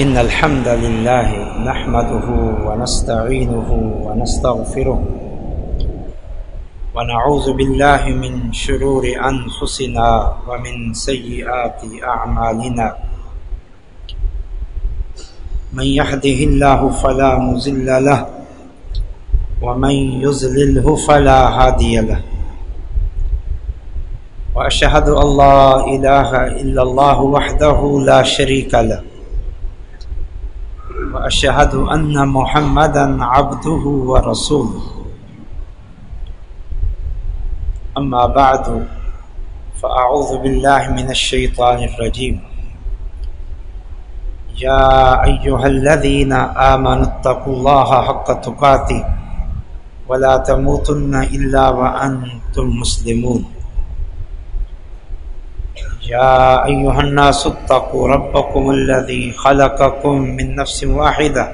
إن الحمد لله نحمده ونستعينه ونستغفره ونعوذ بالله من شرور أنفسنا ومن سيئات أعمالنا من يهده الله فلا مضل له ومن يضلله فلا هادي له وأشهد أن لا إله إلا الله وحده لا شريك له وأشهد أن محمدا عبده ورسوله أما بعد فأعوذ بالله من الشيطان الرجيم يا أيها الذين آمنوا اتقوا الله حق تقاته ولا تموتن إلا وأنتم مسلمون يا أيها الناس اتقوا ربكم الذي خلقكم من نفس واحدة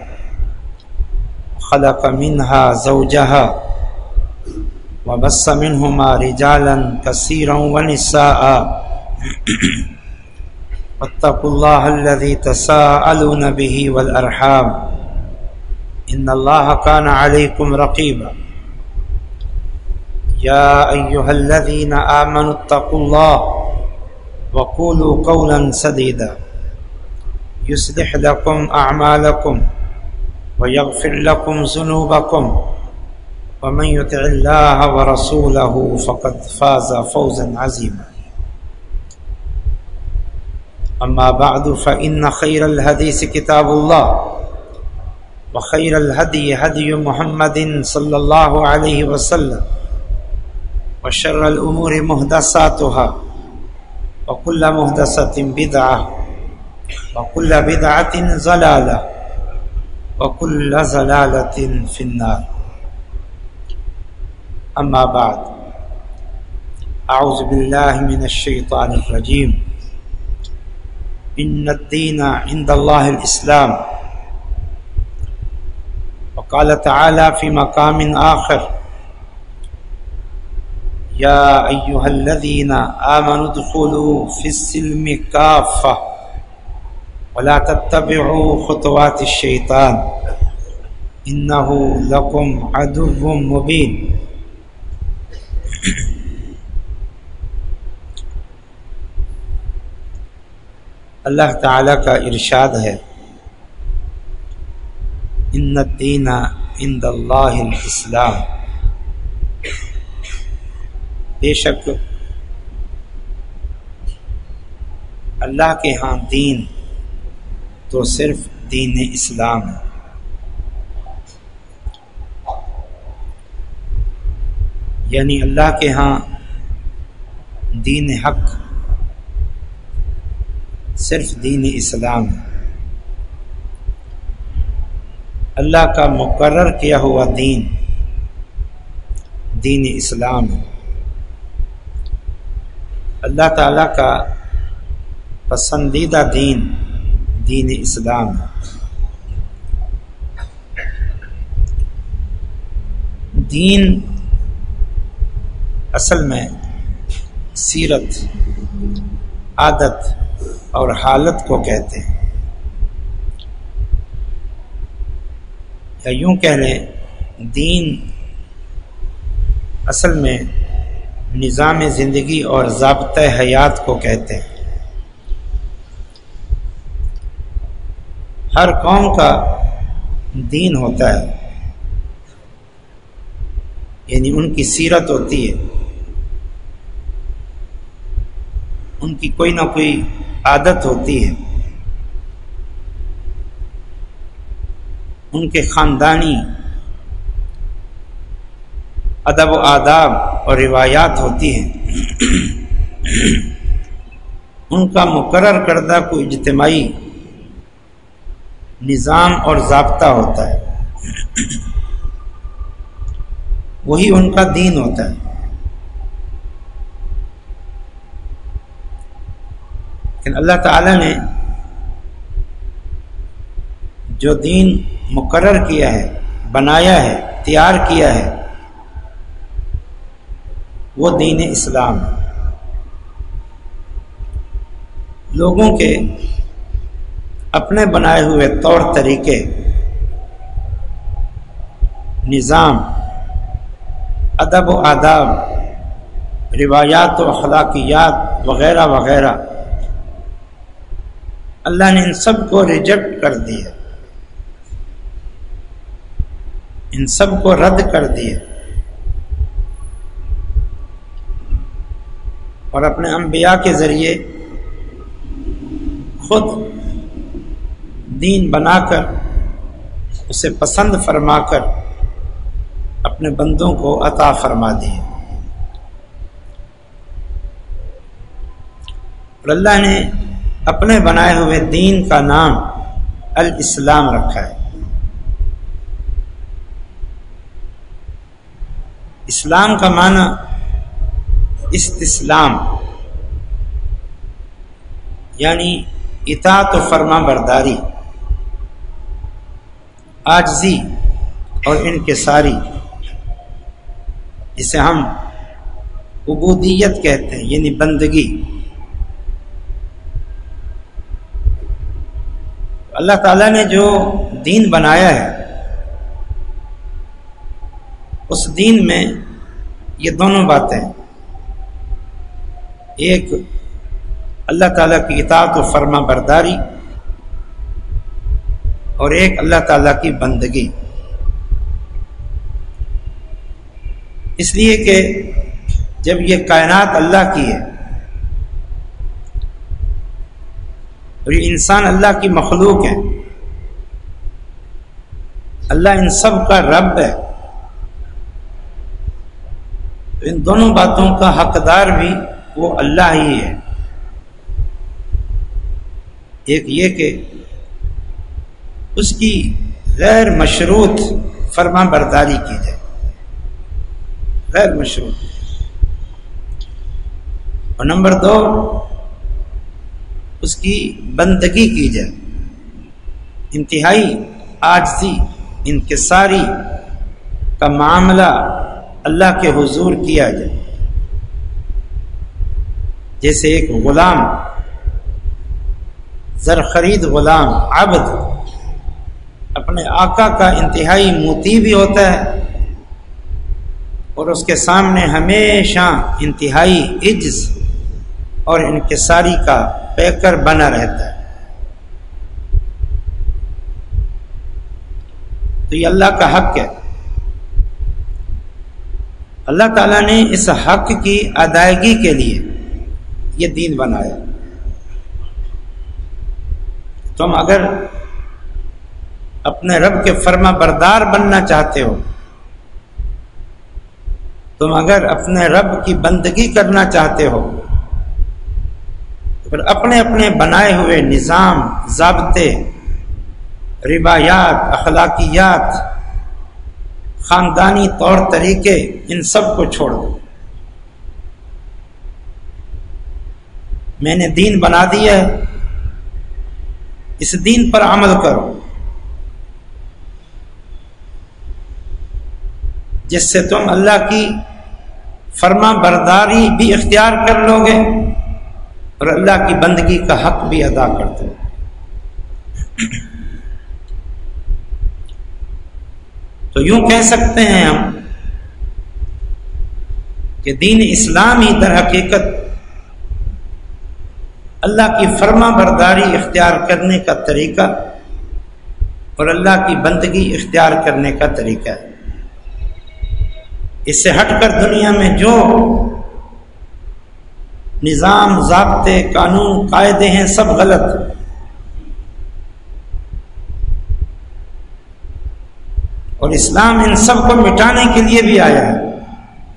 خلق منها زوجها وبث منهما رجالا كثيرا ونساء واتقوا الله الذي تساءلون به والأرحام إن الله كان عليكم رقيبا يا أيها الذين آمنوا اتقوا الله وقولوا قولا سديدا يصلح لكم أعمالكم ويغفر لكم ذنوبكم ومن يطع الله ورسوله فقد فاز فوزا عظيما أما بعد فإن خير الحديث كتاب الله وخير الهدي هدي محمد صلى الله عليه وسلم وشر الأمور محدثاتها وكل محدثة بدعة وكل بدعة ضلالة وكل ضلالة في النار أما بعد أعوذ بالله من الشيطان الرجيم إن الدين عند الله الإسلام وقال تعالى في مقام آخر يا أيها الذين آمنوا ادخلوا في السلم كافة ولا تتبعوا خطوات الشيطان إنه لكم عدو مبين اللہ تعالیٰ کا ارشاد ہے ان الدین عند اللہ الاسلام، بے شک اللہ کے ہاں دین تو صرف دین اسلام ہے۔ یعنی اللہ کے ہاں دین حق صرف دین اسلام ہے۔ اللہ کا مقرر کیا ہوا دین دین اسلام ہے۔ اللہ تعالیٰ کا پسندیدہ دین دین اسلام ہے۔ دین اصل میں سیرت، عادت اور حالت کو کہتے ہیں، یا یوں کہہ لیں دین اصل میں نظام زندگی اور ضابطۂ حیات کو کہتے ہیں۔ ہر قوم کا دین ہوتا ہے، یعنی ان کی سیرت ہوتی ہے، ان کی کوئی نہ کوئی عادت ہوتی ہے، ان کے خاندانی ادب و آداب اور روایات ہوتی ہیں، ان کا مقرر کردہ کوئی اجتماعی نظام اور ضابطہ ہوتا ہے، وہی ان کا دین ہوتا ہے۔ لیکن اللہ تعالیٰ نے جو دین مقرر کیا ہے، بنایا ہے، تیار کیا ہے، وہ دین اسلام ہے۔ لوگوں کے اپنے بنائے ہوئے طور طریقے، نظام، ادب و آداب، روایات و اخلاقیات وغیرہ وغیرہ، اللہ نے ان سب کو ریجیکٹ کر دیا، ان سب کو رد کر دیا، اور اپنے انبیاء کے ذریعے خود دین بنا کر اسے پسند فرما کر اپنے بندوں کو عطا فرما دیے۔ اور اللہ نے اپنے بنائے ہوئے دین کا نام الاسلام رکھا ہے۔ اسلام کا معنی استسلام، یعنی اطاعت و فرما برداری، عاجزی اور انکساری، جسے ہم عبودیت کہتے ہیں، یعنی بندگی۔ اللہ تعالیٰ نے جو دین بنایا ہے اس دین میں یہ دونوں باتیں، ایک اللہ تعالیٰ کی اطاعت و فرما برداری اور ایک اللہ تعالیٰ کی بندگی، اس لیے کہ جب یہ کائنات اللہ کی ہے اور یہ انسان اللہ کی مخلوق ہے، اللہ ان سب کا رب ہے، تو ان دونوں باتوں کا حقدار بھی وہ اللہ ہی ہے۔ ایک یہ کہ اس کی غیر مشروط فرما برداری کی جائے، غیر مشروط، اور نمبر 2 اس کی بندگی کی جائے، انتہائی عاجزی انکساری کا معاملہ اللہ کے حضور کیا جائے، جیسے ایک غلام، زر خرید غلام، عبد اپنے آقا کا انتہائی مطیع بھی ہوتا ہے اور اس کے سامنے ہمیشہ انتہائی عجز اور انکساری کا پیکر بنا رہتا ہے۔ تو یہ اللہ کا حق ہے، اللہ تعالیٰ نے اس حق کی ادائیگی کے لیے یہ دین بنایا۔ تم اگر اپنے رب کے فرما بردار بننا چاہتے ہو، تم اگر اپنے رب کی بندگی کرنا چاہتے ہو، تو پھر اپنے اپنے بنائے ہوئے نظام، ضابطے، روایات، اخلاقیات، خاندانی طور طریقے، ان سب کو چھوڑ دو۔ میں نے دین بنا دیا ہے، اس دین پر عمل کرو، جس سے تم اللہ کی فرما برداری بھی اختیار کر لو گے اور اللہ کی بندگی کا حق بھی ادا کرتے ہو۔ تو یوں کہہ سکتے ہیں ہم کہ دین اسلام ہی در حقیقت اللہ کی فرما برداری اختیار کرنے کا طریقہ اور اللہ کی بندگی اختیار کرنے کا طریقہ ہے۔ اس سے ہٹ کر دنیا میں جو نظام، ضابطے، قانون، قاعدے ہیں، سب غلط۔ اور اسلام ان سب کو مٹانے کے لیے بھی آیا ہے،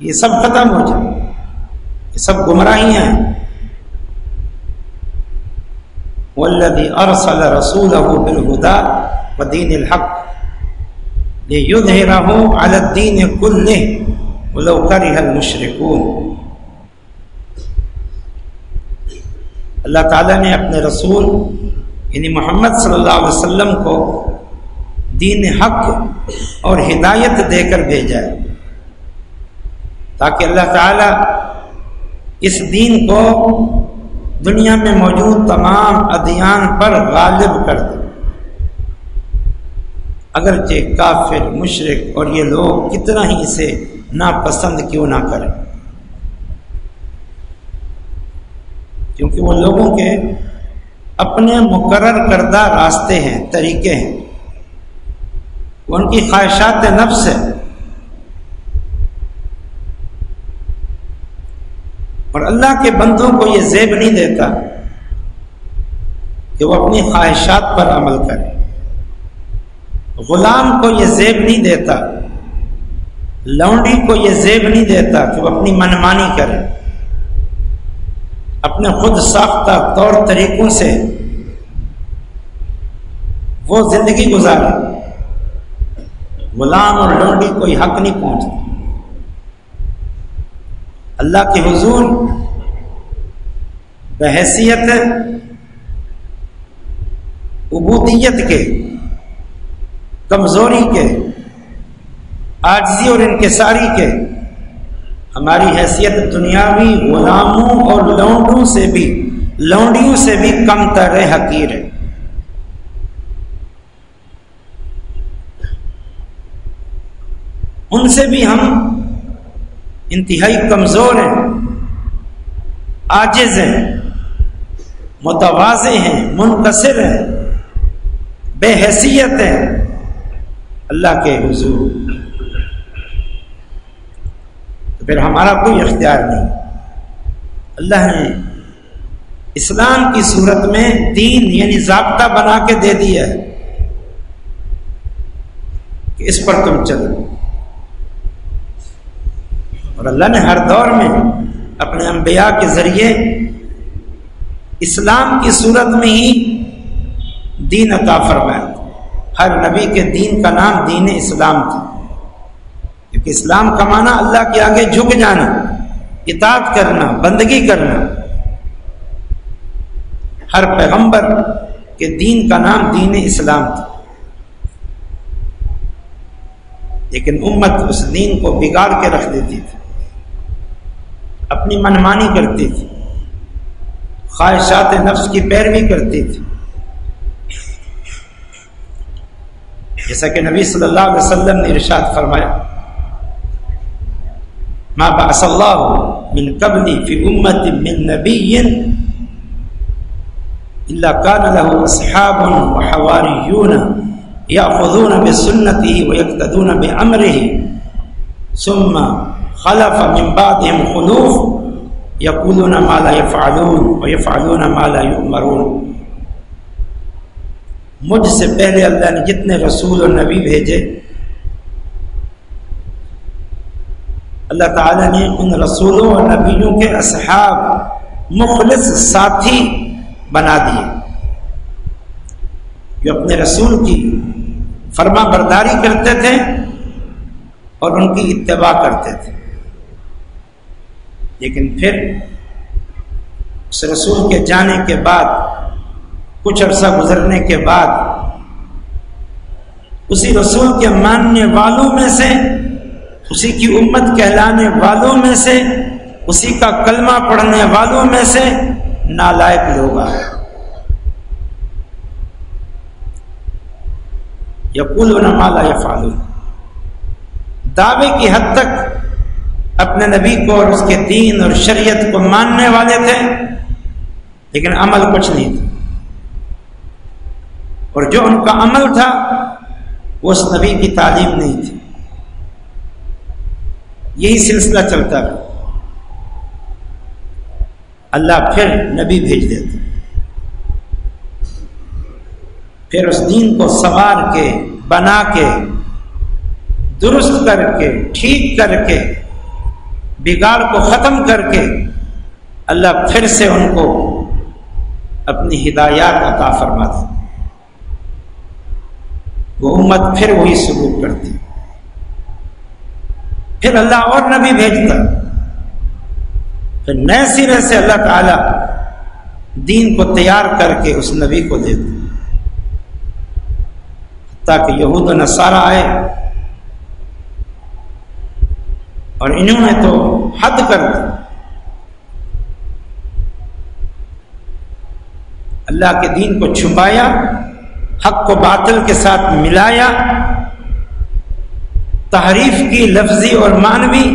یہ سب ختم ہو جائے، یہ سب گمراہیاں ہیں۔ والذی ارسل رسولہ بالہدی ودین الحق لیظہرہ علی الدین کلہ ولو کرہ المشرکون۔ اللہ تعالیٰ نے اپنے رسول یعنی محمد صلی اللہ علیہ وسلم کو دین حق اور ہدایت دے کر بھیجا ہے، تاکہ اللہ تعالیٰ اس دین کو دنیا میں موجود تمام ادیان پر غالب کر دے، اگرچہ کافر، مشرک اور یہ لوگ کتنا ہی اسے ناپسند کیوں نہ کریں، کیونکہ وہ لوگوں کے اپنے مقرر کردہ راستے ہیں، طریقے ہیں، وہ ان کی خواہشات نفس ہے، اور اللہ کے بندوں کو یہ زیب نہیں دیتا کہ وہ اپنی خواہشات پر عمل کرے، غلام کو یہ زیب نہیں دیتا، لونڈی کو یہ زیب نہیں دیتا کہ وہ اپنی منمانی کرے، اپنے خود ساختہ طور طریقوں سے وہ زندگی گزارے۔ غلام اور لونڈی کوئی حق نہیں پہنچتا، اللہ کے حضور بحیثیت عبودیت کے، کمزوری کے، عاجزی اور انکساری کے، ہماری حیثیت دنیاوی غلاموں اور لونڈیوں سے بھی کم تر حقیر ہے۔ ان سے بھی ہم انتہائی کمزور ہیں، عاجز ہیں، متواضع ہیں، منکسر ہیں، بے حیثیت ہیں اللہ کے حضور، تو پھر ہمارا کوئی اختیار نہیں۔ اللہ نے اسلام کی صورت میں دین یعنی ضابطہ بنا کے دے دیا ہے کہ اس پر تم چلو، اور اللہ نے ہر دور میں اپنے انبیاء کے ذریعے اسلام کی صورت میں ہی دین عطا فرمایا۔ ہر نبی کے دین کا نام دین اسلام تھا، کیونکہ اسلام کا معنی اللہ کے آگے جھک جانا، اطاعت کرنا، بندگی کرنا۔ ہر پیغمبر کے دین کا نام دین اسلام تھا، لیکن امت اس دین کو بگاڑ کے رکھ دیتی تھی، اپنی منمانی کرتی تھی، خواہشات نفس کی پیروی کرتی تھی، جیسا کہ نبی صلی اللہ علیہ وسلم نے ارشاد فرمایا، ما بعث اللہ من قبلی فی امت من نبی الا کان له اصحاب وحواریون یأخذون بسنته ویقتدون بامره ثم خلف من بعدهم خلوف یقولون ما لا يفعلون ويفعلون ما لا يؤمرون۔ مجھ سے پہلے اللہ نے جتنے رسول اور نبی بھیجے، اللہ تعالیٰ نے ان رسولوں اور نبیوں کے اصحاب، مخلص ساتھی بنا دیے، جو اپنے رسول کی فرما برداری کرتے تھے اور ان کی اتباع کرتے تھے، لیکن پھر اس رسول کے جانے کے بعد، کچھ عرصہ گزرنے کے بعد، اسی رسول کے ماننے والوں میں سے، اسی کی امت کہلانے والوں میں سے، اسی کا کلمہ پڑھنے والوں میں سے نالائق لوگ آئے۔ یقولون ما لا یفعلون، دعوے کی حد تک اپنے نبی کو اور اس کے دین اور شریعت کو ماننے والے تھے، لیکن عمل کچھ نہیں تھا، اور جو ان کا عمل تھا وہ اس نبی کی تعلیم نہیں تھی۔ یہی سلسلہ چلتا رہا، اللہ پھر نبی بھیج دیتا، پھر اس دین کو سنوار کے، بنا کے، درست کر کے، ٹھیک کر کے، بگاڑ کو ختم کر کے اللہ پھر سے ان کو اپنی ہدایات عطا فرماتا، وہ امت پھر وہی سلوک کرتی، پھر اللہ اور نبی بھیجتا، پھر نئے سرے سے اللہ تعالی دین کو تیار کر کے اس نبی کو دیتا، تاکہ یہود و نصارہ آئے اور انہوں نے تو حد کر دی، اللہ کے دین کو چھپایا، حق کو باطل کے ساتھ ملایا، تحریف کی لفظی اور معنوی،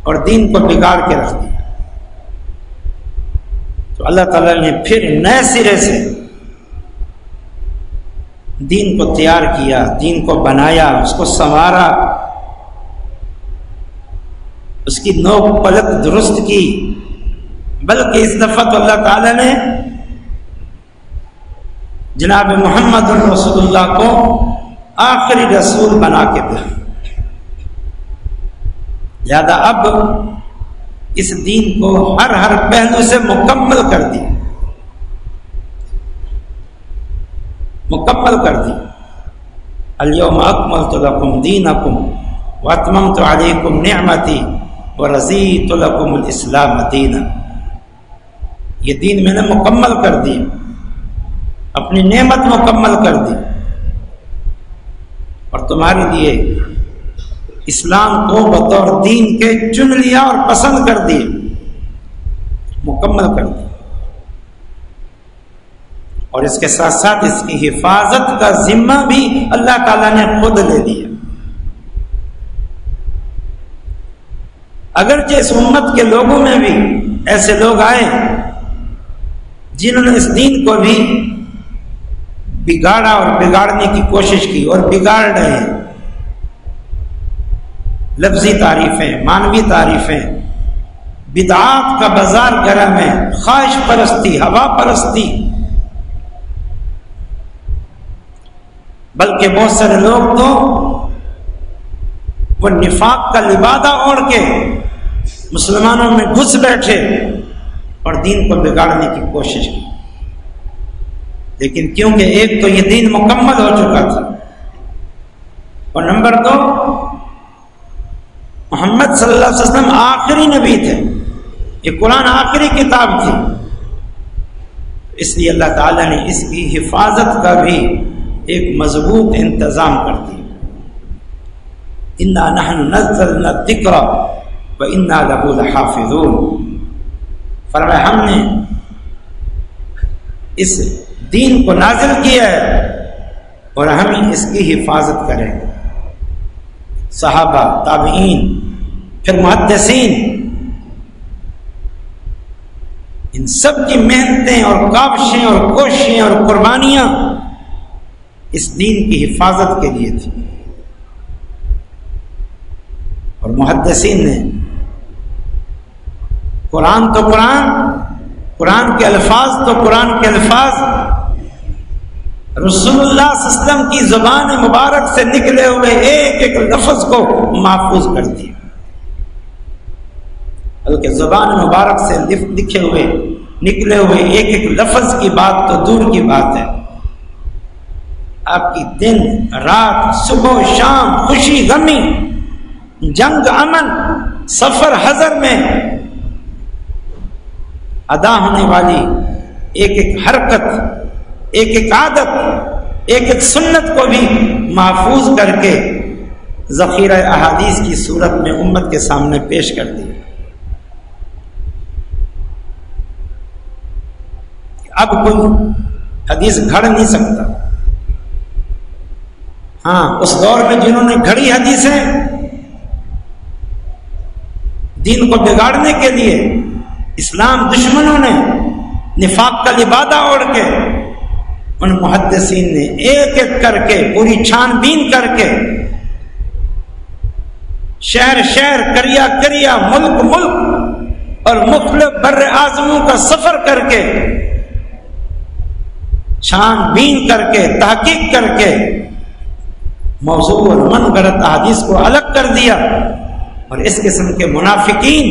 اور دین کو بگاڑ کے رکھ دیا۔ تو اللہ تعالیٰ نے پھر نئے سرے سے دین کو تیار کیا، دین کو بنایا، اس کو سنوارا، اس کی نوک پلک درست کی، بلکہ اس دفعہ تو اللہ تعالیٰ نے جناب محمد رسول اللہ کو آخری رسول بنا کے دیا۔ لہذا اب اس دین کو ہر پہلو سے مکمل کر دی، الیوم اکملت لکم دینکم واتممت علیکم نعمتی ورضیت لکم الاسلام دینا۔ یہ دین میں نے مکمل کر دی، اپنی نعمت مکمل کر دی، اور تمہارے لیے اسلام کو بطور دین کے چن لیا اور پسند کر دیا، مکمل کر دیا، اور اس کے ساتھ ساتھ اس کی حفاظت کا ذمہ بھی اللہ تعالیٰ نے خود لے لیا۔ اگرچہ اس امت کے لوگوں میں بھی ایسے لوگ آئے جنہوں نے اس دین کو بھی بگاڑا اور بگاڑنے کی کوشش کی، اور بگاڑ رہے ہیں۔ لفظی تعریفیں، معنوی تعریفیں، بدعات کا بازار گرم ہے، خواہش پرستی، ہوا پرستی، بلکہ بہت سارے لوگ تو وہ نفاق کا لبادہ اوڑھ کے مسلمانوں میں گھس بیٹھے اور دین کو بگاڑنے کی کوشش کی۔ لیکن کیونکہ ایک تو یہ دین مکمل ہو چکا تھا، اور نمبر 2 محمد صلی اللہ علیہ وسلم آخری نبی تھے، یہ قرآن آخری کتاب تھی، اس لیے اللہ تعالیٰ نے اس کی حفاظت کا بھی ایک مضبوط انتظام کر دیا۔ اِنَّا نَحْنُ نَزَّلْنَا الذِّكْرَ وَإِنَّا لَهُ لَحَافِظُونَ۔ فرمایا ہم نے اس دین کو نازل کیا ہے اور ہم اس کی حفاظت کریں گے۔ صحابہ، تابعین، پھر محدثین، ان سب کی محنتیں اور کاوشیں اور کوششیں اور قربانیاں اس دین کی حفاظت کے لیے تھی، اور محدثین نے قرآن تو قرآن کے الفاظ تو قرآن کے الفاظ رسول اللہ صلی اللہ علیہ وسلم کی زبان مبارک سے نکلے ہوئے ایک ایک لفظ کو محفوظ کر دیا، بلکہ زبان مبارک سے لکھے ہوئے نکلے ہوئے ایک ایک لفظ کی بات تو دور کی بات ہے، آپ کی دن رات، صبح شام، خوشی غمی، جنگ امن، سفر حضر میں ادا ہونے والی ایک ایک حرکت، ایک ایک عادت، ایک ایک سنت کو بھی محفوظ کر کے ذخیرہ احادیث کی صورت میں امت کے سامنے پیش کر دی۔ اب کوئی حدیث گھڑ نہیں سکتا۔ ہاں، اس دور میں جنہوں نے گھڑی حدیثیں دین کو بگاڑنے کے لیے، اسلام دشمنوں نے نفاق کا لبادہ اوڑھ کے، ان محدثین نے ایک ایک کر کے، پوری چھان بین کر کے، شہر شہر، قریہ قریہ، ملک ملک اور مختلف بر اعظموں کا سفر کر کے، چھان بین کر کے، تحقیق کر کے موضوع اور من گھڑت احادیث کو الگ کر دیا، اور اس قسم کے منافقین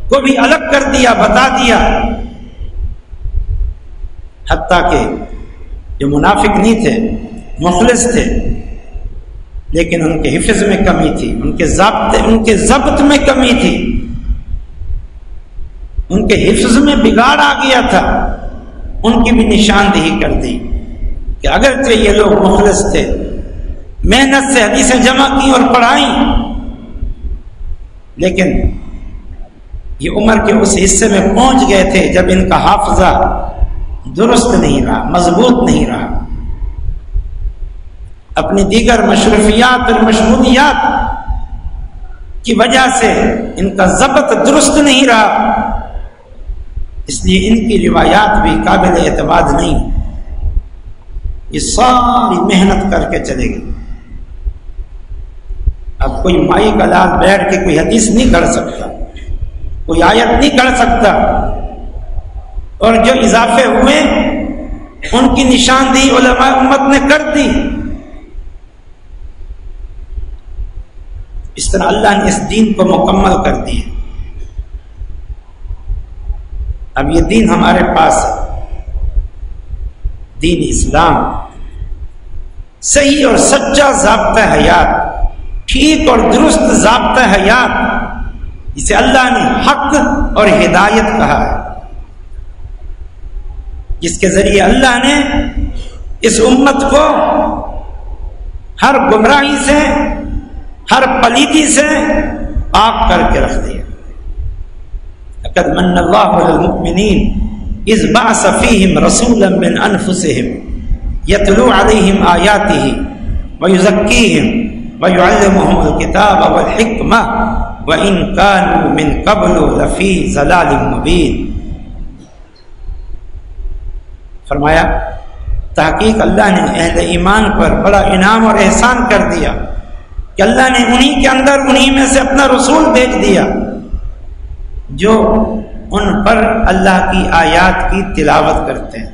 کو بھی الگ کر دیا، بتا دیا، حتیٰ کہ جو منافق نہیں تھے، مخلص تھے، لیکن ان کے حفظ میں کمی تھی، ان کے ضبط میں کمی تھی، ان کے حفظ میں بگاڑ آ گیا تھا، ان کی بھی نشاندہی کر دی کہ اگرچہ یہ لوگ مخلص تھے، محنت سے حدیثیں جمع کی اور پڑھائیں، لیکن یہ عمر کے اس حصے میں پہنچ گئے تھے جب ان کا حافظہ درست نہیں رہا، مضبوط نہیں رہا، اپنی دیگر مشروفیات اور مشغولیات کی وجہ سے ان کا ضبط درست نہیں رہا، اس لیے ان کی روایات بھی قابل اعتماد نہیں۔ یہ ساری محنت کر کے چلے گئے۔ اب کوئی مائی کا لال بیٹھ کے کوئی حدیث نہیں گھڑ سکتا، کوئی آیت نہیں گھڑ سکتا، اور جو اضافے ہوئے ان کی نشاندہی علماء امت نے کر دی۔ اس طرح اللہ نے اس دین کو مکمل کر دیا۔ اب یہ دین ہمارے پاس ہے، دین اسلام، صحیح اور سچا ضابطہ حیات، ٹھیک اور درست ضابطہ حیات، جسے اللہ نے حق اور ہدایت کہا ہے، جس کے ذریعے اللہ نے اس امت کو ہر گمراہی سے، ہر پلیتی سے پاک کر کے رکھ دیا۔ لقد من اللہ علی المؤمنین اذ بعث فیہم رسولا من انفسہم یتلو علیہم آیاتہ ویزکیہم ویعلمہم الکتاب والحکمہ وَإِن كَانُوا مِن قَبْلُ لَفِي ضَلَالٍ مُبِينٍ۔ فرمایا تحقیق اللہ نے اہل ایمان پر بڑا انعام اور احسان کر دیا کہ اللہ نے انہی کے اندر انہی میں سے اپنا رسول بھیج دیا جو ان پر اللہ کی آیات کی تلاوت کرتے ہیں،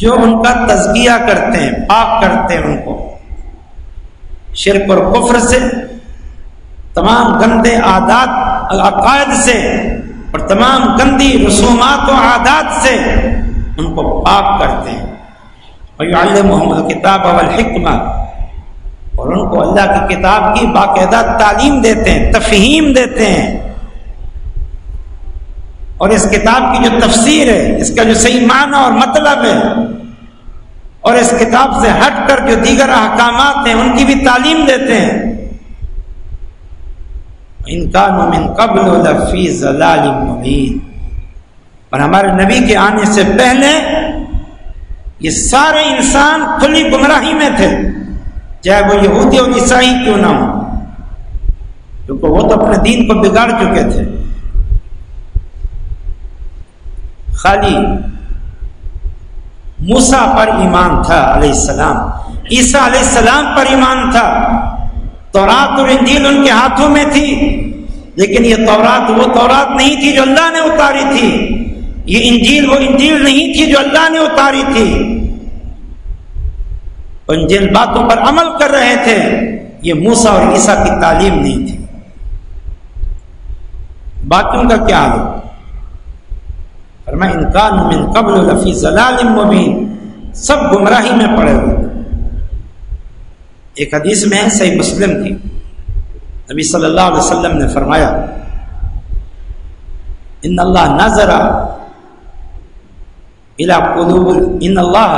جو ان کا تزکیہ کرتے ہیں، پاک کرتے ہیں ان کو شرک اور کفر سے، تمام گندے عادات عقائد سے، اور تمام گندی رسومات و عادات سے ان کو پاک کرتے ہیں۔ وَيُعَلِّمُهُمُ الْكِتَابَ وَالْحِكْمَةَ، اور ان کو اللہ کی کتاب کی باقاعدہ تعلیم دیتے ہیں، تفہیم دیتے ہیں، اور اس کتاب کی جو تفسیر ہے، اس کا جو صحیح معنی اور مطلب ہے، اور اس کتاب سے ہٹ کر جو دیگر احکامات ہیں ان کی بھی تعلیم دیتے ہیں۔ ان كانوا من قبل لفی ضلال مبین، اور ہمارے نبی کے آنے سے پہلے یہ سارے انسان کھلی گمراہی میں تھے، چاہے وہ یہودی اور عیسائی کیوں نہ ہو، کیونکہ وہ تو اپنے دین کو بگاڑ چکے تھے۔ خالی موسیٰ پر ایمان تھا علیہ السلام، عیسیٰ علیہ السلام پر ایمان تھا، تورات اور انجیل ان کے ہاتھوں میں تھی، لیکن یہ تورات وہ تورات نہیں تھی جو اللہ نے اتاری تھی، یہ انجیل وہ انجیل نہیں تھی جو اللہ نے اتاری تھی۔ ان جن باتوں پر عمل کر رہے تھے یہ موسیٰ اور عیسیٰ کی تعلیم نہیں تھی۔ باقیوں کا کیا حال ہے؟ فرمایا ان كانوا من قبل لفی ضلال مبین، سب گمراہی میں پڑے ہوئے۔ ایک حدیث میں ہے، صحیح مسلم کی، نبی صلی اللہ علیہ وسلم نے فرمایا ان اللہ نظر الى قلوب، ان اللہ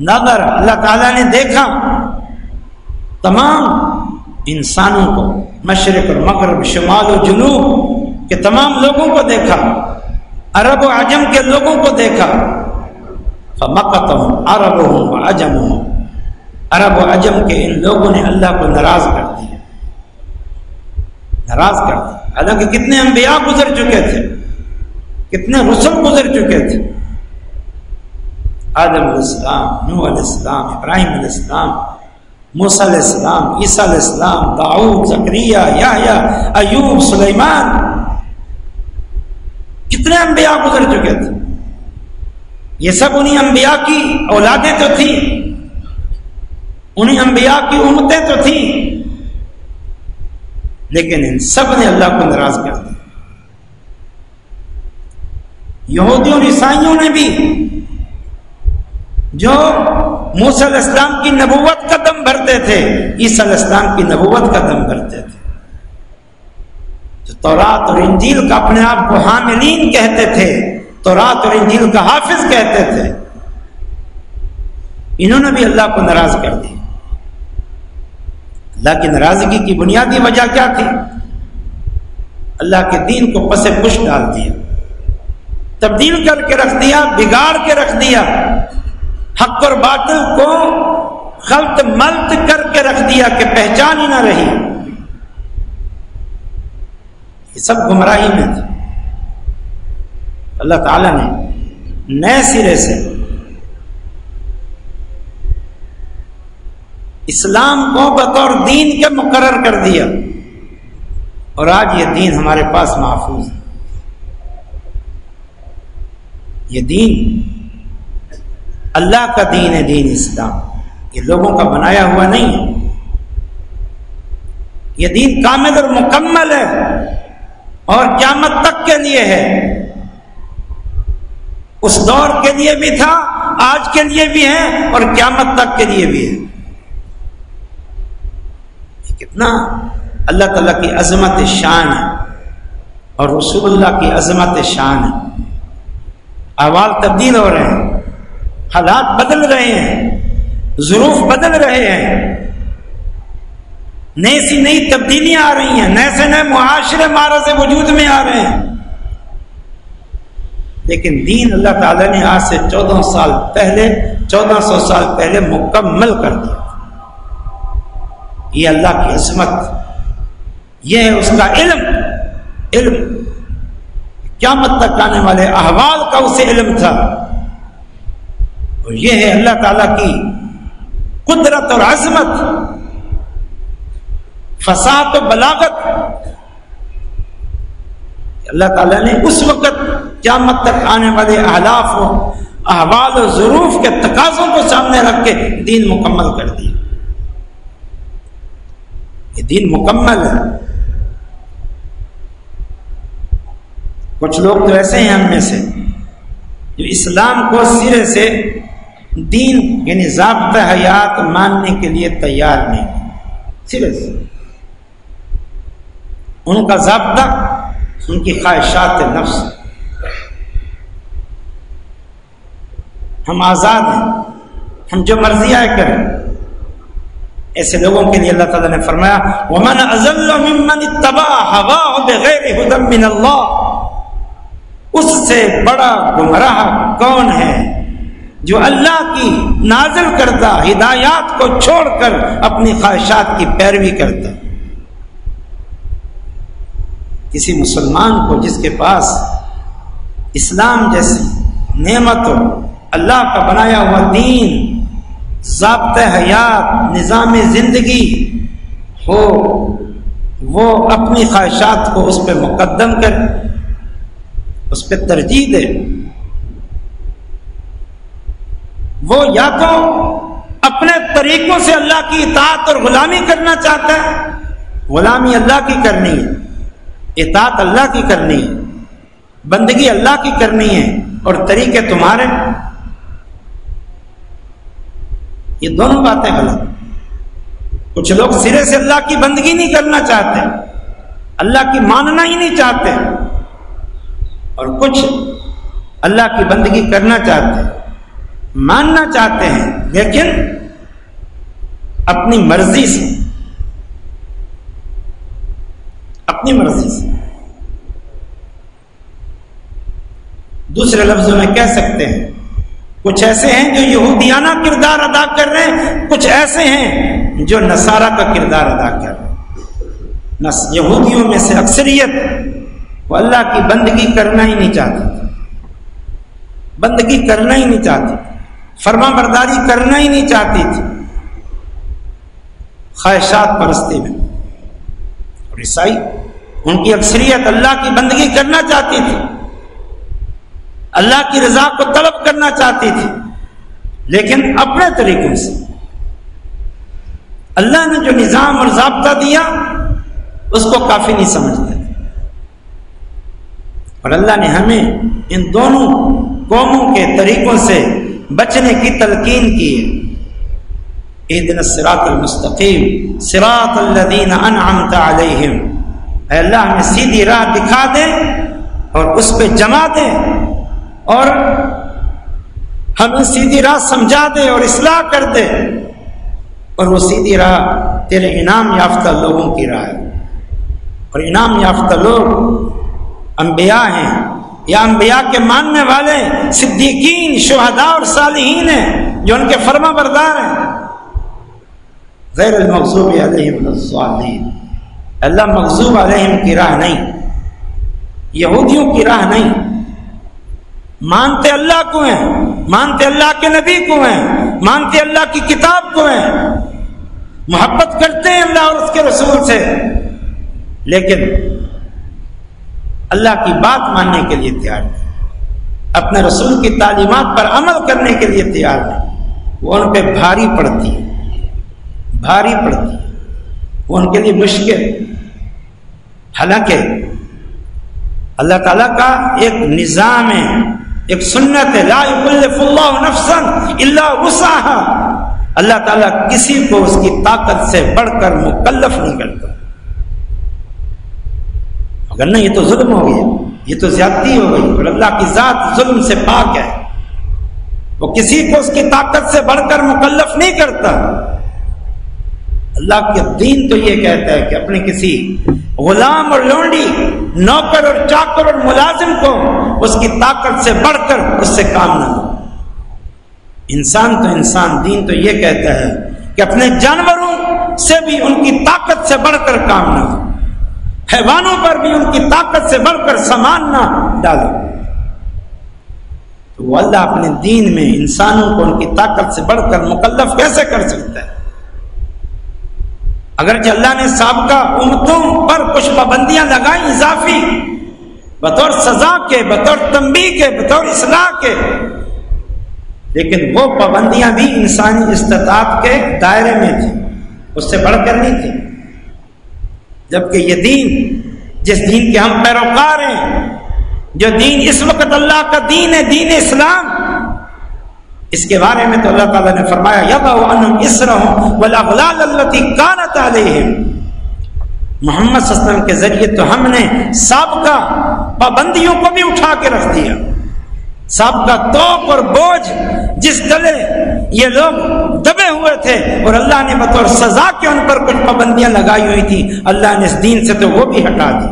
نظر، اللہ تعالیٰ نے دیکھا تمام انسانوں کو، مشرق اور مغرب، شمال و جنوب کے تمام لوگوں کو دیکھا، عرب و عجم کے لوگوں کو دیکھا، فمقتهم عربهم وعجمهم، عرب و عجم کے ان لوگوں نے اللہ کو ناراض کر دیا، ناراض کر دیا۔ حالانکہ کتنے انبیاء گزر چکے تھے، کتنے رسل گزر چکے تھے، آدم علیہ السلام، نوح علیہ السلام، ابراہیم علیہ السلام، موسیٰ علیہ السلام، عیسیٰ علیہ السلام، داؤد، زکریا، یحییٰ، ایوب، سلیمان، کتنے انبیاء گزر چکے تھے۔ یہ سب انہی انبیاء کی اولادیں تو تھیں، انہی انبیاء کی امتیں تو تھیں، لیکن ان سب نے اللہ کو ناراض کر دیا۔ یہودیوں اور عیسائیوں نے بھی جو موسیٰ علیہ السلام کی نبوت کا دم بھرتے تھے، عیسیٰ علیہ السلام کی نبوت کا دم بھرتے تھے، جو تورات اور انجیل کا اپنے آپ کو حاملین کہتے تھے، تورات اور انجیل کا حافظ کہتے تھے، انہوں نے بھی اللہ کو ناراض کر دیا۔ اللہ کی ناراضگی کی بنیادی وجہ کیا تھی؟ اللہ کے دین کو پس پش ڈال دیا، تبدیل کر کے رکھ دیا، بگاڑ کے رکھ دیا، حق اور باطل کو خلط ملط کر کے رکھ دیا کہ پہچان ہی نہ رہی۔ یہ سب گمراہی میں تھے۔ اللہ تعالیٰ نے نئے سرے سے اسلام کو بطور دین کے مقرر کر دیا، اور آج یہ دین ہمارے پاس محفوظ ہے۔ یہ دین اللہ کا دین ہے، دین اسلام، یہ لوگوں کا بنایا ہوا نہیں ہے۔ یہ دین کامل اور مکمل ہے اور قیامت تک کے لیے ہے۔ اس دور کے لیے بھی تھا، آج کے لیے بھی ہے، اور قیامت تک کے لیے بھی ہے۔ کتنا اللہ تعالیٰ کی عظمت شان ہے اور رسول اللہ کی عظمت شان ہے۔ احوال تبدیل ہو رہے ہیں، حالات بدل رہے ہیں، ظروف بدل رہے ہیں، نئی سی نئی تبدیلیاں آ رہی ہیں، نئے سے نئے معاشرے معرض وجود میں آ رہے ہیں، لیکن دین اللہ تعالیٰ نے آج سے 1400 سال پہلے مکمل کر دیا۔ یہ اللہ کی عظمت، یہ ہے اس کا علم قیامت تک آنے والے احوال کا اسے علم تھا، اور یہ ہے اللہ تعالیٰ کی قدرت اور عظمت، فصاحت و بلاغت۔ اللہ تعالیٰ نے اس وقت قیامت تک آنے والے احلاف و احوال و ظروف کے تقاضوں کو سامنے رکھ کے دین مکمل کر دیا۔ یہ دین مکمل ہے۔ کچھ لوگ تو ایسے ہیں ہم میں سے جو اسلام کو سرے سے دین یعنی ضابطہ حیات ماننے کے لیے تیار نہیں، سرے سے ان کا ضابطہ ان کی خواہشات نفس۔ ہم آزاد ہیں، ہم جو مرضی آئے کریں۔ ایسے لوگوں کے لیے اللہ تعالیٰ نے فرمایا وَمَنْ أَضَلُّ مِمَّنِ اتَّبَعَ هَوَاهُ بِغَيْرِ هُدًى مِّنَ اللَّهِ، اس سے بڑا گمراہ کون ہے جو اللہ کی نازل کردہ ہدایات کو چھوڑ کر اپنی خواہشات کی پیروی کرتا ہے۔ کسی مسلمان کو جس کے پاس اسلام جیسی نعمت ہو، اللہ کا بنایا ہوا دین، ضابطہ حیات، نظام زندگی ہو، وہ اپنی خواہشات کو اس پہ مقدم کرے، اس پہ ترجیح دے۔ وہ یا تو اپنے طریقوں سے اللہ کی اطاعت اور غلامی کرنا چاہتا ہے، غلامی اللہ کی کرنی ہے، اطاعت اللہ کی کرنی ہے، بندگی اللہ کی کرنی ہے، اور طریقے تمہارے۔ یہ دونوں باتیں غلط۔ کچھ لوگ سرے سے اللہ کی بندگی نہیں کرنا چاہتے، اللہ کی ماننا ہی نہیں چاہتے، اور کچھ اللہ کی بندگی کرنا چاہتے ہیں، ماننا چاہتے ہیں، لیکن اپنی مرضی سے، اپنی مرضی سے۔ دوسرے لفظوں میں کہہ سکتے ہیں کچھ ایسے ہیں جو یہودیانہ کردار ادا کر رہے ہیں، کچھ ایسے ہیں جو نصارہ کا کردار ادا کر رہے ہیں۔ یہودیوں میں سے اکثریت وہ اللہ کی بندگی کرنا ہی نہیں چاہتی تھی، بندگی کرنا ہی نہیں چاہتی تھی، فرما برداری کرنا ہی نہیں چاہتی تھی، خواہشات پرستی میں۔ اور عیسائی، ان کی اکثریت اللہ کی بندگی کرنا چاہتی تھی، اللہ کی رضا کو طلب کرنا چاہتی تھی، لیکن اپنے طریقوں سے۔ اللہ نے جو نظام اور ضابطہ دیا اس کو کافی نہیں سمجھتے، اور اللہ نے ہمیں ان دونوں قوموں کے طریقوں سے بچنے کی تلقین کی ہے۔ اہدنا الصراط المستقیم صراط الذین انعمت علیہم، اے اللہ ہمیں سیدھی راہ دکھا دے اور اس پہ جما دے، اور ہمیں سیدھی راہ سمجھا دے اور اصلاح کر دے، اور وہ سیدھی راہ تیرے انعام یافتہ لوگوں کی راہ ہے، اور انعام یافتہ لوگ انبیاء ہیں یا انبیاء کے ماننے والے صدیقین، شہداء اور صالحین ہیں جو ان کے فرما بردار ہیں۔ غیر المغضوب علیہم ولا الضالین، اللہ مغضوب علیہم کی راہ نہیں، یہودیوں کی راہ نہیں۔ مانتے اللہ کو ہیں، مانتے اللہ کے نبی کو ہیں، مانتے اللہ کی کتاب کو ہیں، محبت کرتے ہیں اللہ اور اس کے رسول سے، لیکن اللہ کی بات ماننے کے لیے تیار نہیں، اپنے رسول کی تعلیمات پر عمل کرنے کے لیے تیار نہیں۔ وہ ان پہ بھاری پڑتی ہے، بھاری پڑتی ہے، وہ ان کے لیے مشکل۔ حالانکہ اللہ تعالیٰ کا ایک نظام ہے، ایک سنت ہے، لا یکلف اللہ نفسا الا وسعها، اللہ تعالیٰ کسی کو اس کی طاقت سے بڑھ کر مکلف نہیں کرتا، مگر نہیں، یہ تو ظلم ہو گیا، یہ تو زیادتی ہو گئی، اور اللہ کی ذات ظلم سے پاک ہے، وہ کسی کو اس کی طاقت سے بڑھ کر مکلف نہیں کرتا۔ اللہ کے دین تو یہ کہتا ہے کہ اپنے کسی غلام اور لونڈی، نوکر اور چاکر اور ملازم کو اس کی طاقت سے بڑھ کر اس سے کام نہ لو۔ انسان تو انسان، دین تو یہ کہتا ہے کہ اپنے جانوروں سے بھی ان کی طاقت سے بڑھ کر کام نہ لو، حیوانوں پر بھی ان کی طاقت سے بڑھ کر سامان نہ ڈالو۔ تو وہ اللہ اپنے دین میں انسانوں کو ان کی طاقت سے بڑھ کر مکلف کیسے کر سکتا ہے؟ اگرچہ اللہ نے سابقہ امتوں پر کچھ پابندیاں لگائیں اضافی، بطور سزا کے، بطور تنبیہ کے، بطور اصلاح کے، لیکن وہ پابندیاں بھی انسانی استطاعت کے دائرے میں تھیں، اس سے بڑھ کر نہیں تھی۔ جبکہ یہ دین، جس دین کے ہم پیروکار ہیں، جو دین اس وقت اللہ کا دین ہے، دین اسلام، اس کے بارے میں تو اللہ تعالیٰ نے فرمایا یضع عنہم اسرہم والاغلال التي كانت علیہم۔ محمد صلی اللہ علیہ وسلم کے ذریعے تو ہم نے سابقہ پابندیوں کو بھی اٹھا کے رکھ دیا، سابقہ توق اور بوجھ جس تلے یہ لوگ دبے ہوئے تھے، اور اللہ نے بطور سزا کے ان پر کچھ پابندیاں لگائی ہوئی تھی، اللہ نے اس دین سے تو وہ بھی ہٹا دی۔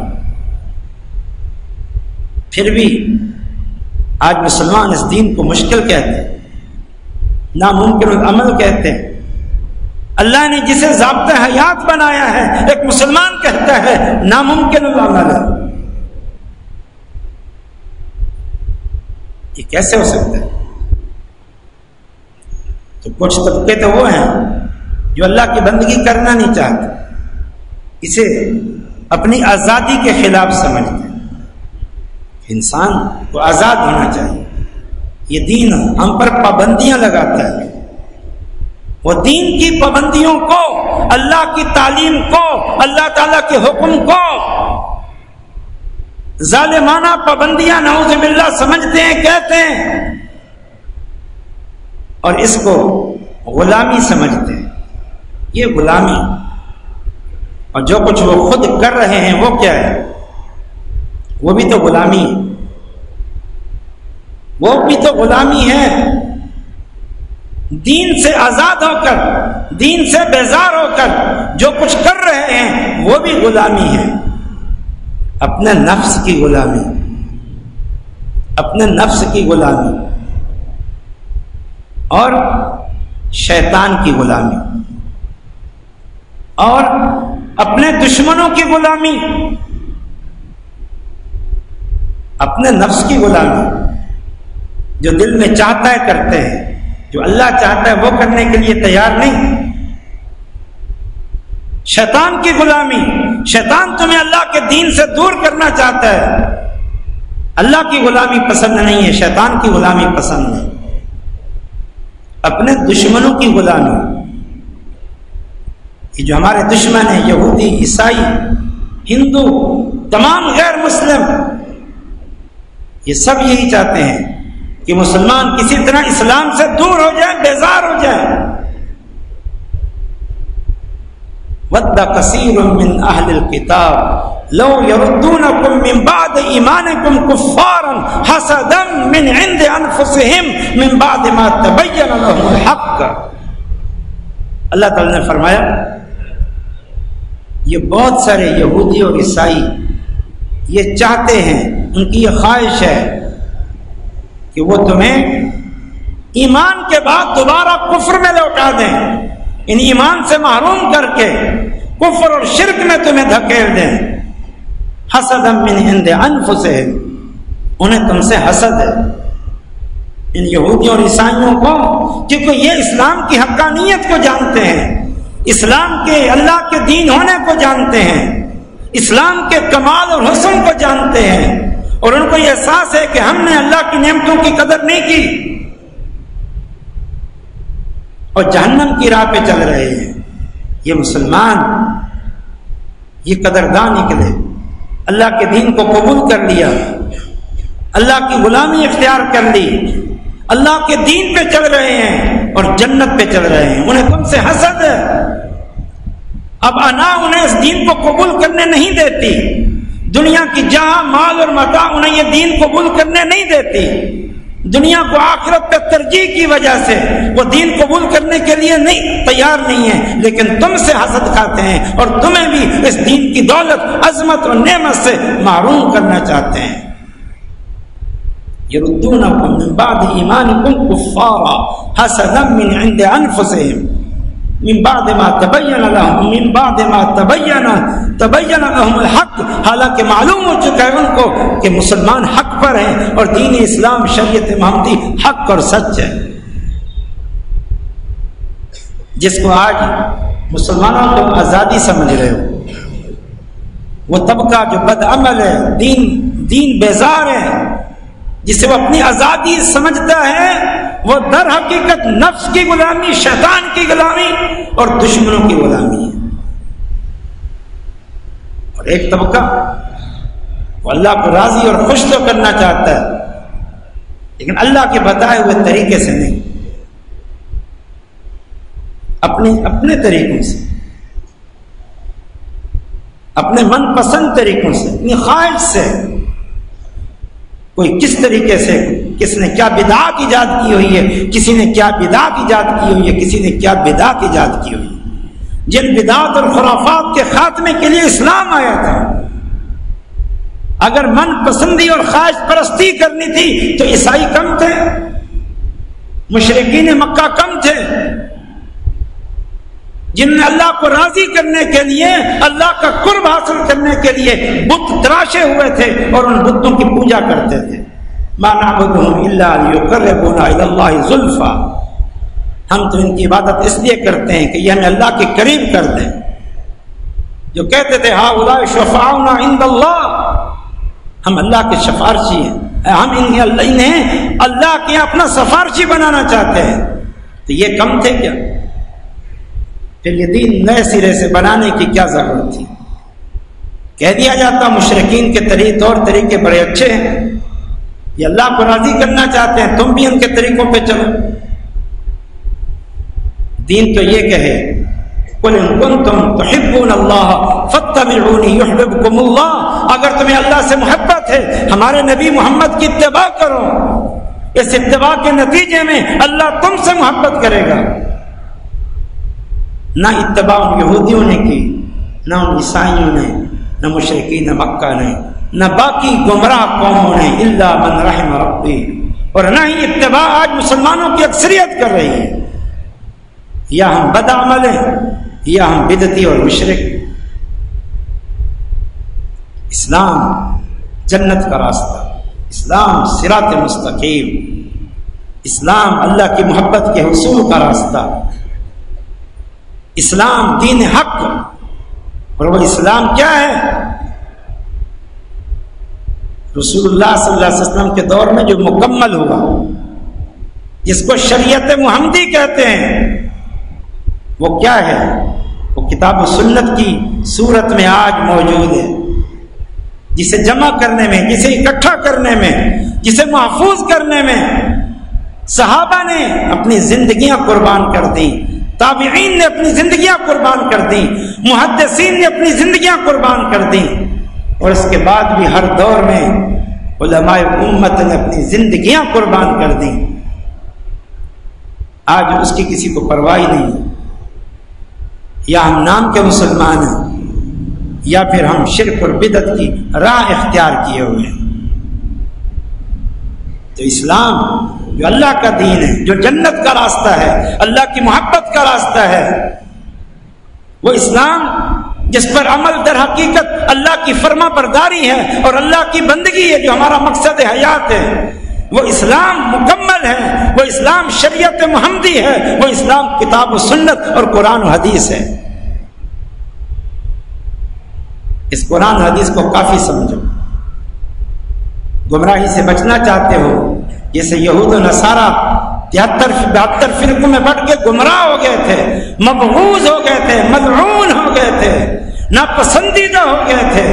پھر بھی آج مسلمان اس دین کو مشکل کہتے ہیں، ناممکن العمل کہتے ہیں۔ اللہ نے جسے ضابطۂ حیات بنایا ہے ایک مسلمان کہتا ہے ناممکن العمل ہے۔ یہ کیسے ہو سکتا ہے؟ تو کچھ طبقے تو وہ ہیں جو اللہ کی بندگی کرنا نہیں چاہتے، اسے اپنی آزادی کے خلاف سمجھتے ہیں۔ انسان کو آزاد ہونا چاہیے، یہ دین ہم پر پابندیاں لگاتا ہے، وہ دین کی پابندیوں کو، اللہ کی تعلیم کو، اللہ تعالیٰ کے حکم کو ظالمانہ پابندیاں نعوذ باللہ سمجھتے ہیں، کہتے ہیں، اور اس کو غلامی سمجھتے ہیں۔ یہ غلامی، اور جو کچھ وہ خود کر رہے ہیں وہ کیا ہے؟ وہ بھی تو غلامی ہے، وہ بھی تو غلامی ہے۔ دین سے آزاد ہو کر، دین سے بیزار ہو کر جو کچھ کر رہے ہیں وہ بھی غلامی ہے، اپنے نفس کی غلامی، اپنے نفس کی غلامی اور شیطان کی غلامی اور اپنے دشمنوں کی غلامی، اپنے نفس کی غلامی، جو دل میں چاہتا ہے کرتے ہیں، جو اللہ چاہتا ہے وہ کرنے کے لیے تیار نہیں۔ شیطان کی غلامی، شیطان تمہیں اللہ کے دین سے دور کرنا چاہتا ہے، اللہ کی غلامی پسند نہیں ہے، شیطان کی غلامی پسند نہیں۔ اپنے دشمنوں کی غلامی، یہ جو ہمارے دشمن ہیں، یہودی، عیسائی، ہندو، تمام غیر مسلم، یہ سب یہی چاہتے ہیں کہ مسلمان کسی طرح اسلام سے دور ہو جائے، بیزار ہو جائے۔ وَدَّ كَثِيرٌ مِّنْ أَهْلِ الْكِتَابِ لَوْ يَرُدُّونَكُم مِّن بَعْدِ إِيمَانِكُمْ كُفَّارًا حَسَدًا مِّنْ عِندِ أَنفُسِهِمْ مِّن بَعْدِ مَا تَبَيَّنَ لَهُمُ الْحَقُّ۔ اللہ تعالی نے فرمایا یہ بہت سارے یہودی اور عیسائی یہ چاہتے ہیں، ان کی یہ خواہش ہے کہ وہ تمہیں ایمان کے بعد دوبارہ کفر میں لوٹا دیں، ان ایمان سے محروم کر کے کفر اور شرک میں تمہیں دھکیل دیں۔ حسدا من عند انفسہم، انہیں تم سے حسد ہے، ان یہودیوں اور عیسائیوں کو، کیونکہ یہ اسلام کی حقانیت کو جانتے ہیں، اسلام کے اللہ کے دین ہونے کو جانتے ہیں، اسلام کے کمال اور حسن کو جانتے ہیں، اور ان کو یہ احساس ہے کہ ہم نے اللہ کی نعمتوں کی قدر نہیں کی اور جہنم کی راہ پہ چل رہے ہیں۔ یہ مسلمان یہ قدردان نکلے، اللہ کے دین کو قبول کر لیا، اللہ کی غلامی اختیار کر لی، اللہ کے دین پہ چل رہے ہیں اور جنت پہ چل رہے ہیں، انہیں تم سے حسد ہے۔ اب انا انہیں اس دین کو قبول کرنے نہیں دیتی، دنیا کی جہاں مال اور متاع انہیں یہ دین قبول کرنے نہیں دیتی، دنیا کو آخرت پہ ترجیح کی وجہ سے وہ دین قبول کرنے کے لیے نہیں تیار نہیں ہے، لیکن تم سے حسد کھاتے ہیں اور تمہیں بھی اس دین کی دولت، عظمت اور نعمت سے محروم کرنا چاہتے ہیں۔ یردونکم من بعد ایمانکم کفارا حسدا من عند انفسہم من بعد ما تبین لهم من بعد ما تبین لهم الحق، حالانکہ معلوم ہو چکا ہے ان کو کہ مسلمان حق پر ہیں اور دین اسلام شریعت محمدی حق اور سچ ہے۔ جس کو آج مسلمانوں کو آزادی سمجھ رہے ہو، وہ طبقہ جو بد عمل ہے، دین بیزار ہے، جسے وہ اپنی آزادی سمجھتا ہے، وہ در حقیقت نفس کی غلامی، شیطان کی غلامی اور دشمنوں کی غلامی ہے۔ اور ایک طبقہ وہ اللہ کو راضی اور خوش تو کرنا چاہتا ہے، لیکن اللہ کے بتائے ہوئے طریقے سے نہیں، اپنے طریقوں سے، اپنے من پسند طریقوں سے، اپنی خواہش سے، کوئی کس طریقے سے، کس نے کیا بدعت ایجاد کی ہوئی ہے، کسی نے کیا بدعت ایجاد کی ہوئی ہے، کسی نے کیا بدعت ایجاد کی ہوئی ہے۔ جن بدعت اور خرافات کے خاتمے کے لیے اسلام آیا تھا، اگر من پسندی اور خواہش پرستی کرنی تھی تو عیسائی کم تھے، مشرکین مکہ کم تھے، جن نے اللہ کو راضی کرنے کے لیے، اللہ کا قرب حاصل کرنے کے لیے بت تراشے ہوئے تھے اور ان بتوں کی پوجا کرتے تھے۔ ما نعبدهم الا ليقربونا الى الله زلفى، ہم تو ان کی عبادت اس لیے کرتے ہیں کہ یہ ہمیں اللہ کے قریب کر دیں۔ جو کہتے تھے هؤلاء شفاعنا عند الله، ہم اللہ کے سفارشی ہیں، ہم انہیں اللہ کے اپنا سفارشی بنانا چاہتے ہیں، تو یہ کم تھے کیا؟ پھر یہ دین نئے سرے سے بنانے کی کیا ضرورت تھی؟ کہہ دیا جاتا مشرکین کے طور طریقے بڑے اچھے ہیں، یہ اللہ کو راضی کرنا چاہتے ہیں، تم بھی ان کے طریقوں پہ چلو۔ دین تو یہ کہے قُلْ إِن كُنتُمْ تُحِبُّونَ اللَّهَ فَاتَّبِعُونِي يُحْبِبْكُمُ اللَّهُ، اگر تمہیں اللہ سے محبت ہے ہمارے نبی محمد کی اتباع کرو، اس اتباع کے نتیجے میں اللہ تم سے محبت کرے گا۔ نہ اتباع ان یہودیوں نے کی، نہ ان عیسائیوں نے، نہ مشرکین مکہ نے، نہ باقی گمراہ قوموں نے، الا من رحم ربی، اور نہ ہی اتباع آج مسلمانوں کی اکثریت کر رہی ہے۔ یا ہم بد عمل ہیں یا ہم بدعتی اور مشرک۔ اسلام جنت کا راستہ، اسلام صراط مستقیم، اسلام اللہ کی محبت کے حصول کا راستہ، اسلام دین حق، اور وہ اسلام کیا ہے؟ رسول اللہ صلی اللہ علیہ وسلم کے دور میں جو مکمل ہوا، جس کو شریعت محمدی کہتے ہیں، وہ کیا ہے؟ وہ کتاب و سنت کی صورت میں آج موجود ہے، جسے جمع کرنے میں، جسے اکٹھا کرنے میں، جسے محفوظ کرنے میں صحابہ نے اپنی زندگیاں قربان کر دی، تابعین نے اپنی زندگیاں قربان کر دی، محدثین نے اپنی زندگیاں قربان کر دی، اور اس کے بعد بھی ہر دور میں علماء امت نے اپنی زندگیاں قربان کر دی۔ آج اس کی کسی کو پرواہ نہیں، یا ہم نام کے مسلمان ہیں یا پھر ہم شرک اور بدعت کی راہ اختیار کیے ہوئے ہیں۔ تو اسلام جو اللہ کا دین ہے، جو جنت کا راستہ ہے، اللہ کی محبت کا راستہ ہے، وہ اسلام جس پر عمل در حقیقت اللہ کی فرما برداری ہے اور اللہ کی بندگی ہے جو ہمارا مقصد حیات ہے، وہ اسلام مکمل ہے، وہ اسلام شریعت محمدی ہے، وہ اسلام کتاب و سنت اور قرآن و حدیث ہے۔ اس قرآن و حدیث کو کافی سمجھو۔ گمراہی سے بچنا چاہتے ہو، جیسے یہود و نصارہ 73 فرقوں میں بٹ کے گمراہ ہو گئے تھے، مبغوض ہو گئے تھے، ملعون ہو گئے تھے، ناپسندیدہ ہو گئے تھے،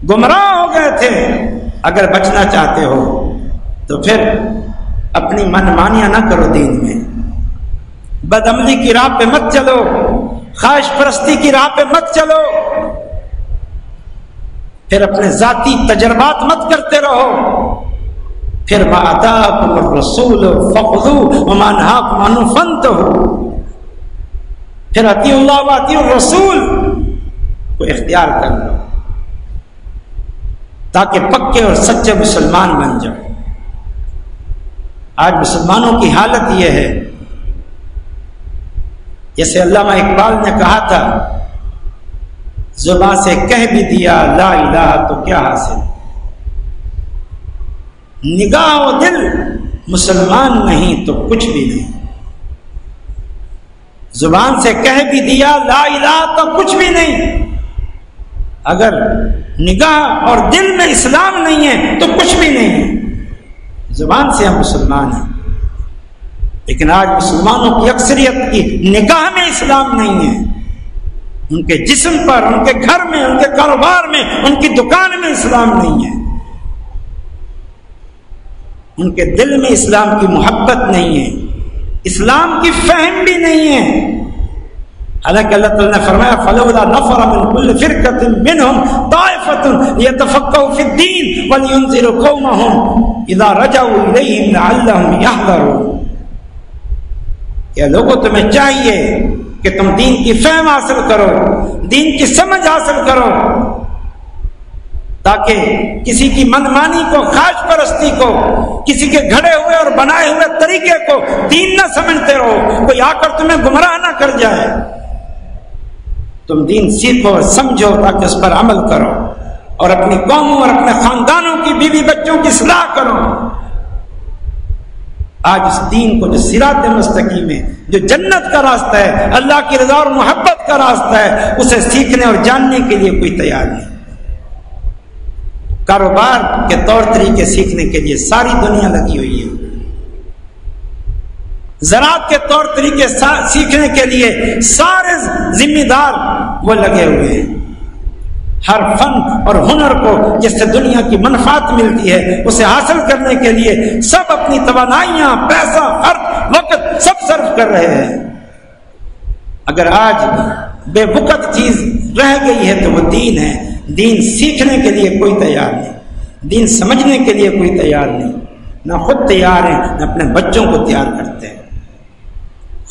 گمراہ ہو گئے تھے۔ اگر بچنا چاہتے ہو تو پھر اپنی من مانیاں نہ کرو، دین میں بدعملی کی راہ پہ مت چلو، خواہش پرستی کی راہ پہ مت چلو، پھر اپنے ذاتی تجربات مت کرتے رہو، پھر ما آتاکم الرسول فخذوہ وما نہاکم عنہ فانتہوا، پھر اطیعوا اللہ و اطیعوا الرسول کو اختیار کر لو تاکہ پکے اور سچے مسلمان بن جاؤ۔ آج مسلمانوں کی حالت یہ ہے، جیسے علامہ اقبال نے کہا تھا، زبان سے کہہ بھی دیا لا الہ تو کیا حاصل، نگاہ و دل مسلمان نہیں تو کچھ بھی نہیں۔ زبان سے کہہ بھی دیا لا الہ تو کچھ بھی نہیں، اگر نگاہ اور دل میں اسلام نہیں ہے تو کچھ بھی نہیں ہے۔ زبان سے ہم مسلمان ہیں، لیکن آج مسلمانوں کی اکثریت کی نگاہ میں اسلام نہیں ہے، ان کے جسم پر، ان کے گھر میں، ان کے کاروبار میں، ان کی دکان میں اسلام نہیں ہے، ان کے دل میں اسلام کی محبت نہیں ہے، اسلام کی فہم بھی نہیں ہے۔ حالانکہ اللہ تعالیٰ نے فرمایا فَلَوْلَا نَفَرَ مِنْ كُلِّ فِرْقَةٍ مِّنْهُمْ طَائِفَةٌ لِيَتَفَقَّهُوا فِي الدِّينِ وَلِيُنذِرُوا قَوْمَهُمْ إِذَا رَجَعُوا إِلَيْهِمْ لَعَلَّهُمْ يَحْذَرُونَ۔ کہ لوگوں تمہیں چاہیے کہ تم دین کی فہم حاصل کرو، دین کی سمجھ حاصل کرو، تاکہ کسی کی منمانی کو، خواہش پرستی کو، کسی کے گھڑے ہوئے اور بنائے ہوئے طریقے کو دین نہ سمجھتے رہو، کوئی آ کر تمہیں گمراہ نہ کر جائے۔ تم دین سیکھو اور سمجھو تاکہ اس پر عمل کرو، اور اپنی قوموں اور اپنے خاندانوں کی بیوی بچوں کی اصلاح کرو۔ آج اس دین کو جو صراط مستقیم ہے، جو جنت کا راستہ ہے، اللہ کی رضا اور محبت کا راستہ ہے، اسے سیکھنے اور جاننے کے لیے کوئی تیار نہیں۔ کاروبار کے طور طریقے سیکھنے کے لیے ساری دنیا لگی ہوئی ہے، زراعت کے طور طریقے سیکھنے کے لیے سارے ذمہ دار وہ لگے ہوئے ہیں۔ ہر فن اور ہنر کو جس سے دنیا کی منفعت ملتی ہے اسے حاصل کرنے کے لیے سب اپنی توانائیاں، پیسہ، وقت سب صرف کر رہے ہیں۔ اگر آج بے وقت چیز رہ گئی ہے تو وہ دین ہے۔ دین سیکھنے کے لیے کوئی تیار نہیں، دین سمجھنے کے لیے کوئی تیار نہیں، نہ خود تیار ہیں نہ اپنے بچوں کو تیار کرتے ہیں۔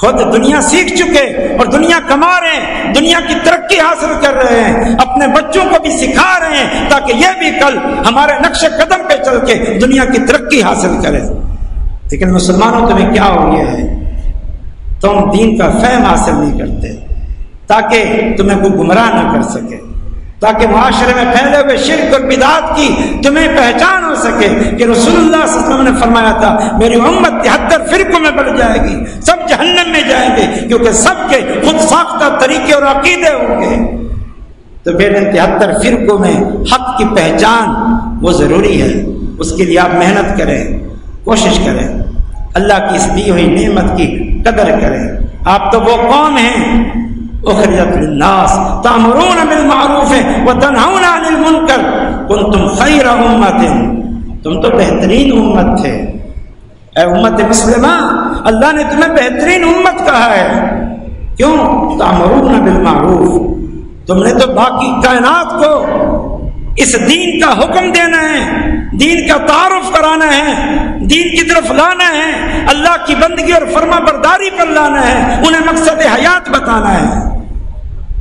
خود دنیا سیکھ چکے اور دنیا کما رہے ہیں، دنیا کی ترقی حاصل کر رہے ہیں، اپنے بچوں کو بھی سکھا رہے ہیں تاکہ یہ بھی کل ہمارے نقش قدم پہ چل کے دنیا کی ترقی حاصل کرے۔ لیکن مسلمانوں تمہیں کیا ہو گیا ہے، تم دین کا فہم حاصل نہیں کرتے تاکہ تمہیں کوئی گمراہ نہ کر سکے، تاکہ معاشرے میں پھیلے ہوئے شرک اور بدعات کی تمہیں پہچان ہو سکے کہ رسول اللہ صلی اللہ علیہ وسلم نے فرمایا تھا میری امت 73 فرقوں میں بٹ جائے گی، سب جہنم میں جائیں گے، کیونکہ سب کے خود ساختہ طریقے اور عقیدے ہوں گے۔ تو پھر ان 73 فرقوں میں حق کی پہچان وہ ضروری ہے، اس کے لیے آپ محنت کریں، کوشش کریں، اللہ کی اس دی ہوئی نعمت کی قدر کریں۔ آپ تو وہ قوم ہیں اخرجت للناس تأمرون بالمعروف وتنہون عن المنکر کنتم خیر امت، تم تو بہترین امت تھے۔ اے امت مسلمہ، اللہ نے تمہیں بہترین امت کہا ہے، کیوں؟ تأمرون بالمعروف، تم نے تو باقی کائنات کو اس دین کا حکم دینا ہے، دین کا تعارف کرانا ہے، دین کی طرف لانا ہے، اللہ کی بندگی اور فرما برداری پر لانا ہے، انہیں مقصد حیات بتانا ہے۔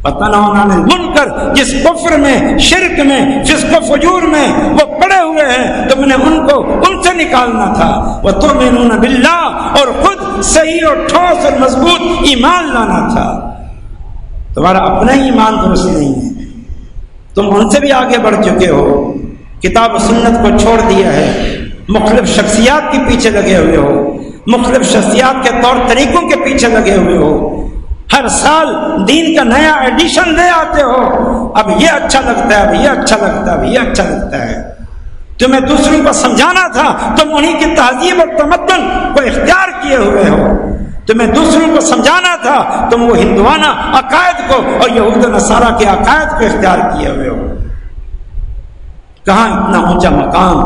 وَتَنْهَوْنَ عَنِ الْمُنْكَرِ، جس کفر میں، شرک میں، فسق و فجور میں وہ پڑے ہوئے ہیں تم نے ان سے نکالنا تھا۔ وَتُؤْمِنُونَ بِاللَّهِ، اور خود صحیح اور ٹھوس اور مضبوط ایمان لانا تھا۔ تمہارا اپنا ہی ایمان درست نہیں ہے، تم ان سے بھی آگے بڑھ چکے ہو، کتاب و سنت کو چھوڑ دیا ہے، مختلف شخصیات کے پیچھے لگے ہوئے ہو، مختلف شخصیات کے طور طریقوں کے پیچھے لگے ہوئے ہو، ہر سال دین کا نیا ایڈیشن لے آتے ہو، اب یہ اچھا لگتا ہے، اب یہ اچھا لگتا ہے، اب یہ اچھا لگتا ہے۔ تمہیں دوسروں کو سمجھانا تھا، تم انہیں کی تہذیب اور تمدن کو اختیار کیے ہوئے ہو۔ تمہیں دوسروں کو سمجھانا تھا، تم وہ ہندوانہ عقائد کو اور یہود و نصارہ کے عقائد کو اختیار کیے ہوئے ہو۔ کہاں اتنا اونچا مقام،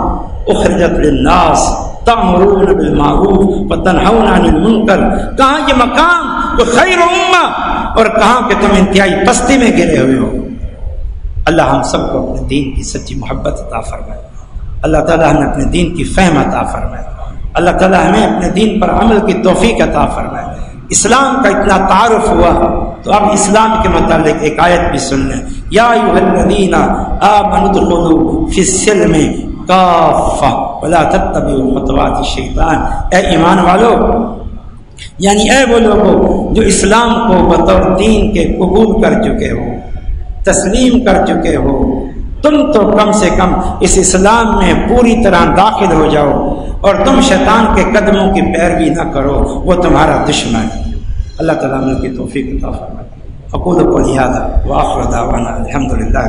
اخرجت للناس تأمرون بالمعروف وتنہون عن المنکر، کہاں یہ مقام تو خیر امہ، اور کہاں کہ تم انتہائی پستی میں گرے ہوئے ہو۔ اللہ ہم سب کو اپنے دین کی سچی محبت عطا فرمائے، اللہ تعالیٰ ہمیں اپنے دین کی فہم عطا فرمائے، اللہ تعالیٰ ہمیں اپنے دین پر عمل کی توفیق عطا فرمائے۔ اسلام کا اتنا تعارف ہوا تو اب اسلام کے متعلق ایک آیت بھی سن لیں، یا ایھا الذین آمنوا ادخلوا فی السلم کافہ ولا تتبعوا خطوات الشیطان، اے ایمان والو، یعنی اے وہ لوگوں جو اسلام کو بطور دین کے قبول کر چکے ہو، تسلیم کر چکے ہو، تم تو کم سے کم اس اسلام میں پوری طرح داخل ہو جاؤ اور تم شیطان کے قدموں کی پیروی نہ کرو، وہ تمہارا دشمن ہے۔ اللہ تعالیٰ عمل کی توفیق عطا فرمائے۔ اقول قولی ھذا وآخر دعوانا الحمد للہ۔